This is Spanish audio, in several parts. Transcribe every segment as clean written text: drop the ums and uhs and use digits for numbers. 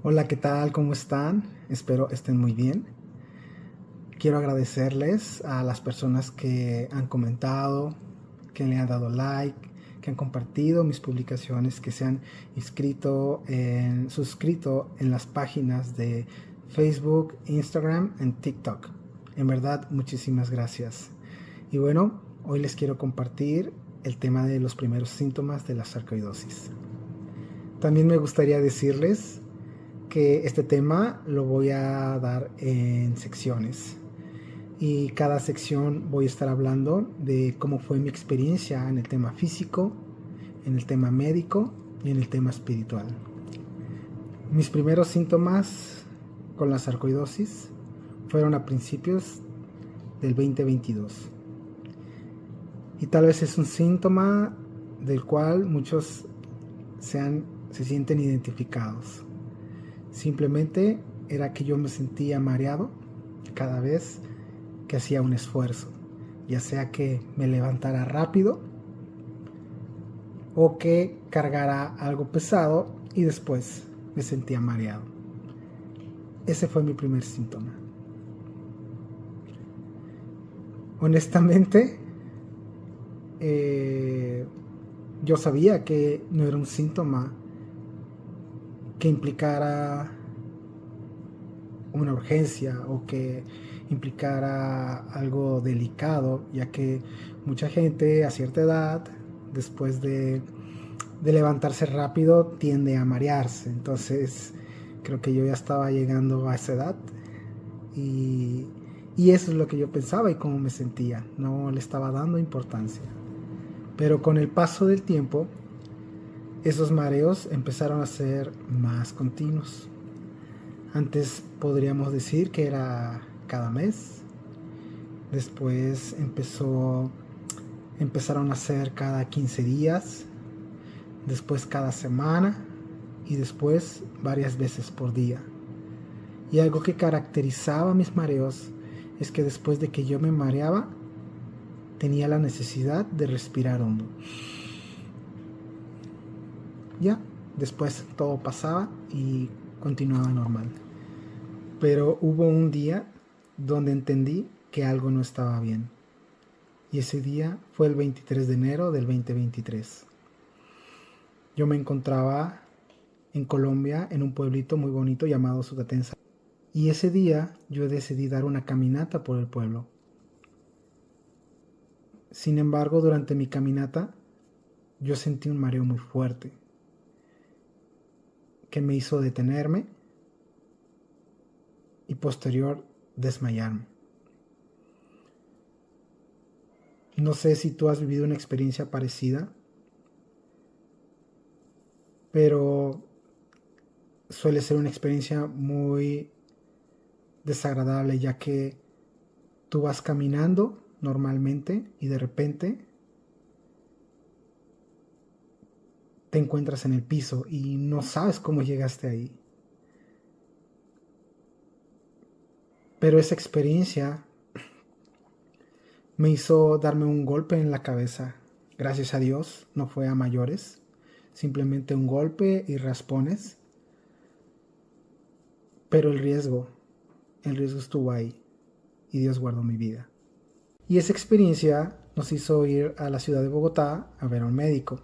Hola, ¿qué tal? ¿Cómo están? Espero estén muy bien. Quiero agradecerles a las personas que han comentado, que le han dado like, que han compartido mis publicaciones, que se han suscrito en las páginas de Facebook, Instagram y TikTok. En verdad, muchísimas gracias. Y bueno, hoy les quiero compartir el tema de los primeros síntomas de la sarcoidosis. También me gustaría decirles que este tema lo voy a dar en secciones y cada sección voy a estar hablando de cómo fue mi experiencia en el tema físico, en el tema médico y en el tema espiritual. Mis primeros síntomas con la sarcoidosis fueron a principios del 2022 y tal vez es un síntoma del cual muchos se sienten identificados. Simplemente era que yo me sentía mareado cada vez que hacía un esfuerzo, ya sea que me levantara rápido o que cargara algo pesado y después me sentía mareado. Ese fue mi primer síntoma. Honestamente, yo sabía que no era un síntoma que implicara una urgencia o que implicara algo delicado, ya que mucha gente a cierta edad, después de levantarse rápido, tiende a marearse. Entonces creo que yo ya estaba llegando a esa edad y, y eso es lo que yo pensaba y cómo me sentía. No le estaba dando importancia. Pero con el paso del tiempo, esos mareos empezaron a ser más continuos. Antes podríamos decir que era cada mes. Después empezaron a ser cada 15 días. Después cada semana. Y después varias veces por día. Y algo que caracterizaba mis mareos es que después de que yo me mareaba, tenía la necesidad de respirar hondo. Ya, después todo pasaba y continuaba normal. Pero hubo un día donde entendí que algo no estaba bien. Y ese día fue el 23 de enero del 2023. Yo me encontraba en Colombia, en un pueblito muy bonito llamado Sutatensa. Y ese día yo decidí dar una caminata por el pueblo. Sin embargo, durante mi caminata, yo sentí un mareo muy fuerte que me hizo detenerme y posterior desmayarme. No sé si tú has vivido una experiencia parecida, pero suele ser una experiencia muy desagradable, ya que tú vas caminando normalmente y de repente te encuentras en el piso y no sabes cómo llegaste ahí. Pero esa experiencia me hizo darme un golpe en la cabeza. Gracias a Dios, no fue a mayores, simplemente un golpe y raspones. Pero el riesgo estuvo ahí y Dios guardó mi vida. Y esa experiencia nos hizo ir a la ciudad de Bogotá a ver a un médico.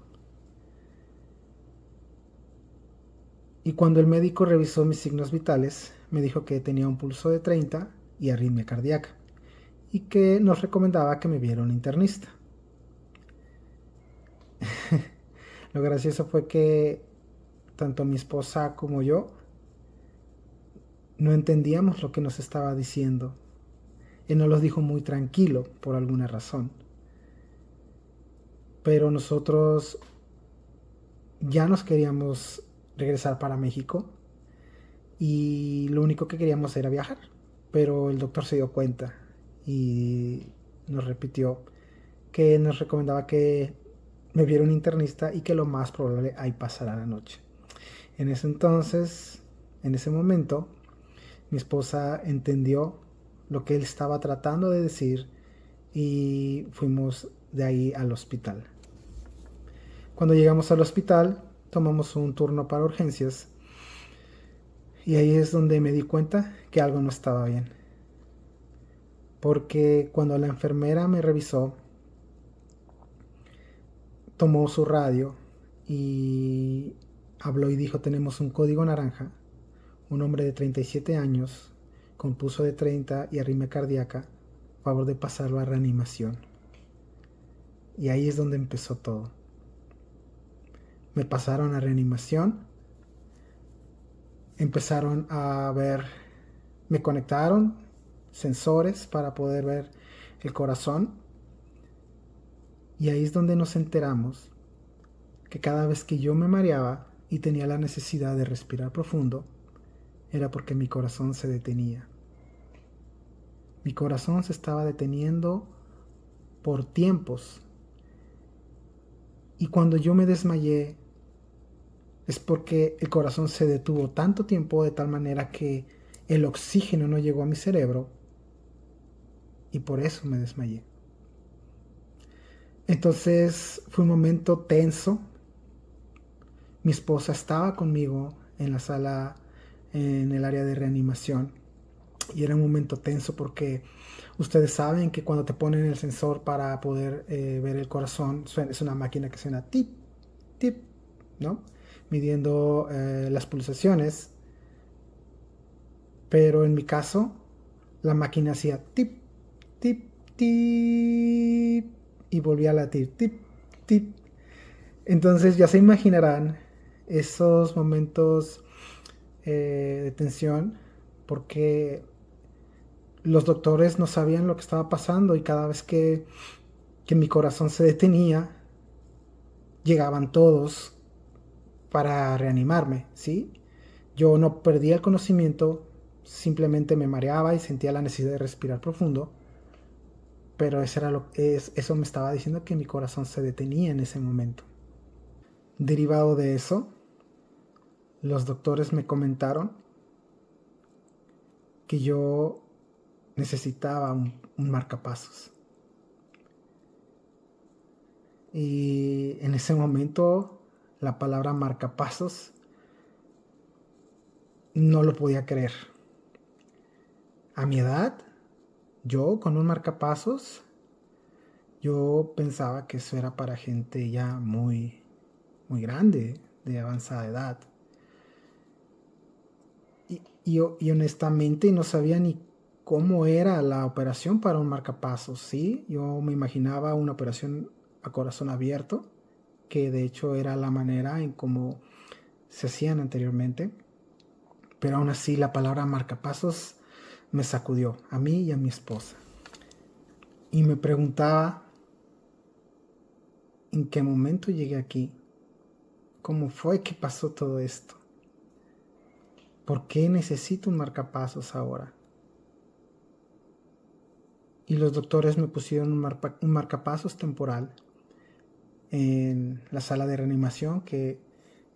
Y cuando el médico revisó mis signos vitales, me dijo que tenía un pulso de 30 y arritmia cardíaca, y que nos recomendaba que me viera un internista. Lo gracioso fue que tanto mi esposa como yo no entendíamos lo que nos estaba diciendo. Él nos lo dijo muy tranquilo por alguna razón. Pero nosotros ya nos queríamos regresar para México y lo único que queríamos era viajar. Pero el doctor se dio cuenta y nos repitió que nos recomendaba que me viera un internista y que lo más probable ahí pasara la noche. En ese entonces, en ese momento, mi esposa entendió lo que él estaba tratando de decir y fuimos de ahí al hospital. Cuando llegamos al hospital, tomamos un turno para urgencias Y ahí es donde me di cuenta que algo no estaba bien. Porque cuando la enfermera me revisó, tomó su radio y habló y dijo: tenemos un código naranja, un hombre de 37 años, con pulso de 30 y arritmia cardíaca, favor de pasarlo a reanimación. Y ahí es donde empezó todo. Me pasaron a reanimación, empezaron a ver, me conectaron sensores para poder ver el corazón. Y ahí es donde nos enteramos que cada vez que yo me mareaba y tenía la necesidad de respirar profundo, era porque mi corazón se detenía. Mi corazón se estaba deteniendo por tiempos. Y cuando yo me desmayé, es porque el corazón se detuvo tanto tiempo, de tal manera que el oxígeno no llegó a mi cerebro, y por eso me desmayé. Entonces fue un momento tenso. Mi esposa estaba conmigo en la sala, en el área de reanimación, y era un momento tenso porque ustedes saben que cuando te ponen el sensor para poder ver el corazón, es una máquina que suena tip, tip, ¿no? Midiendo las pulsaciones. Pero en mi caso, la máquina hacía tip, tip, tip, y volvía a latir tip, tip. Entonces ya se imaginarán esos momentos de tensión, porque los doctores no sabían lo que estaba pasando, y cada vez que mi corazón se detenía, llegaban todos para reanimarme, ¿sí? Yo no perdía el conocimiento, simplemente me mareaba y sentía la necesidad de respirar profundo, pero eso me estaba diciendo que mi corazón se detenía en ese momento. Derivado de eso, los doctores me comentaron que yo necesitaba un marcapasos. Y en ese momento, la palabra marcapasos no lo podía creer. A mi edad, yo con un marcapasos, yo pensaba que eso era para gente ya muy, muy grande, de avanzada edad. Y honestamente no sabía ni cómo era la operación para un marcapasos, ¿sí? Yo me imaginaba una operación a corazón abierto, que de hecho era la manera en cómo se hacían anteriormente. Pero aún así la palabra marcapasos me sacudió, a mí y a mi esposa. Y me preguntaba en qué momento llegué aquí, cómo fue que pasó todo esto, por qué necesito un marcapasos ahora. Y los doctores me pusieron un marcapasos temporal en la sala de reanimación, que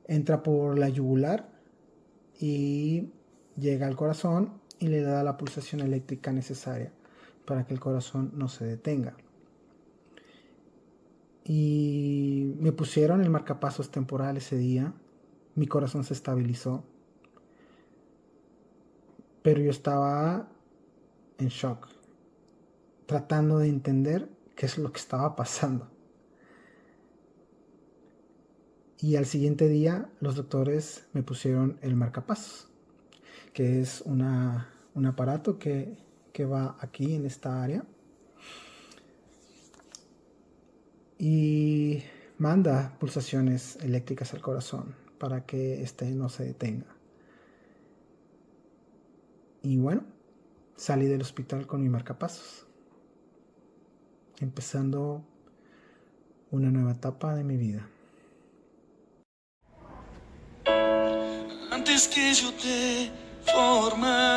entra por la yugular y llega al corazón y le da la pulsación eléctrica necesaria para que el corazón no se detenga. Y me pusieron el marcapasos temporal ese día. Mi corazón se estabilizó, pero yo estaba en shock, tratando de entender qué es lo que estaba pasando. Y al siguiente día los doctores me pusieron el marcapasos, que es un aparato que va aquí en esta área y manda pulsaciones eléctricas al corazón para que éste no se detenga. Y bueno, salí del hospital con mi marcapasos, empezando una nueva etapa de mi vida. Antes que yo te formase,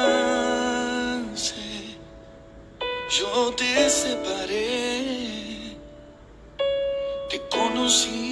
yo te separé, te conocí.